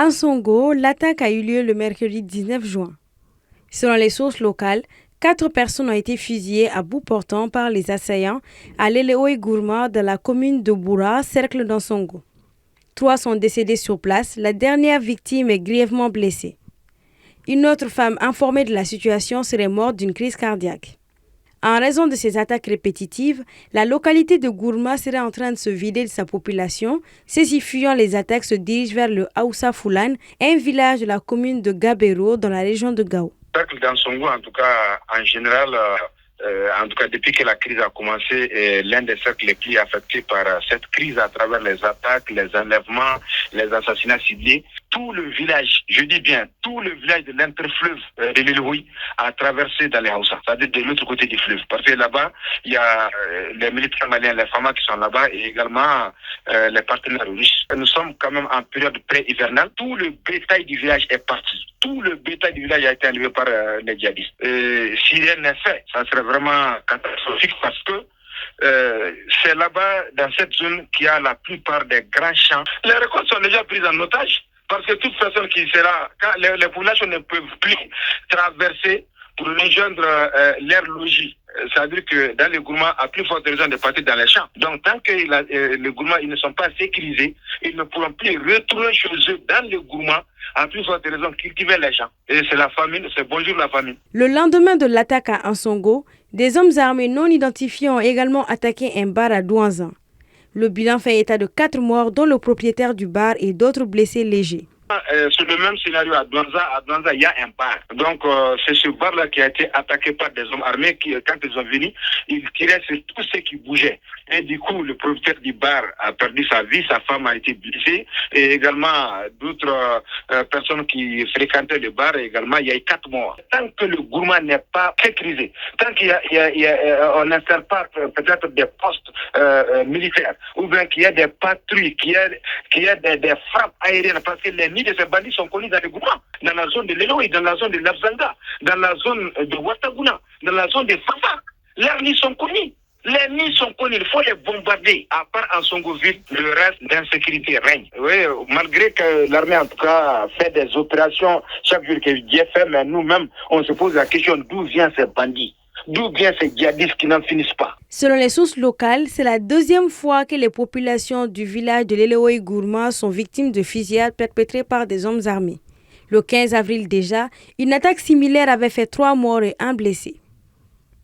À Ansongo, l'attaque a eu lieu le mercredi 19 juin. Selon les sources locales, 4 personnes ont été fusillées à bout portant par les assaillants à Leleoy Gourma dans la commune de Boura, cercle d'Ansongo. 3 sont décédés sur place, la dernière victime est grièvement blessée. Une autre femme informée de la situation serait morte d'une crise cardiaque. En raison de ces attaques répétitives, la localité de Gourma serait en train de se vider de sa population. Ceux-ci fuyant les attaques se dirigent vers le Aoussa Foulane, un village de la commune de Gabero dans la région de Gao. Dans Songo, en tout cas, en général, depuis que la crise a commencé, est l'un des cercles les plus affectés par cette crise à travers les attaques, les enlèvements, les assassinats ciblés. Tout le village, je dis bien, tout le village de l'interfleuve de l'Eloui a traversé dans les Haoussa, c'est-à-dire de l'autre côté du fleuve. Parce que là-bas, il y a les militaires maliens, les FAMA qui sont là-bas et également les partenaires russes. Nous sommes quand même en période pré-hivernale. Tout le bétail du village est parti. Tout le bétail du village a été enlevé par les djihadistes. Si rien n'est fait, ça serait vraiment catastrophique parce que c'est là-bas, dans cette zone, qu'il y a la plupart des grands champs. Les récoltes sont déjà prises en otage parce que toute personne qui sera, quand les populations ne peuvent plus traverser pour rejoindre leur logis. C'est-à-dire que dans les gourmands, à plus forte raison de partir dans les champs. Donc, tant que les gourmands ils ne sont pas sécurisés, ils ne pourront plus retourner chez eux dans les gourmands, à plus forte raison cultiver les champs. Et c'est la famine, c'est bonjour la famine. Le lendemain de l'attaque à Ansongo, des hommes armés non identifiés ont également attaqué un bar à Douanzan. Le bilan fait état de 4 morts, dont le propriétaire du bar et d'autres blessés légers. C'est le même scénario à Douanza. À Douanza, il y a un bar. Donc, c'est ce bar-là qui a été attaqué par des hommes armés qui, quand ils sont venus, ils tiraient sur tout ce qui bougeait. Et du coup, le propriétaire du bar a perdu sa vie, sa femme a été blessée, et également d'autres personnes qui fréquentaient le bar, également, il y a eu 4 morts. Tant que le gourmand n'est pas sécurisé, tant qu'on n'installe pas peut-être des postes militaires, ou bien qu'il y a des patrouilles, qu'il y a des frappes aériennes, parce que les nids de ces bandits sont connus dans les gourmands, dans la zone de l'Eloï, dans la zone de l'Afzanga, dans la zone de Ouattaguna, dans la zone de Fafa. Leurs nids sont connus. Les nids sont connus, il faut les bombarder. À part Ansongoville, le reste d'insécurité règne. Oui, malgré que l'armée, en tout cas, fait des opérations chaque jour que Dieu fait, mais nous-mêmes, on se pose la question d'où viennent ces bandits? D'où viennent ces djihadistes qui n'en finissent pas? Selon les sources locales, c'est la 2e fois que les populations du village de Leleoy Gourma sont victimes de fusillades perpétrées par des hommes armés. Le 15 avril déjà, une attaque similaire avait fait 3 morts et 1 blessé.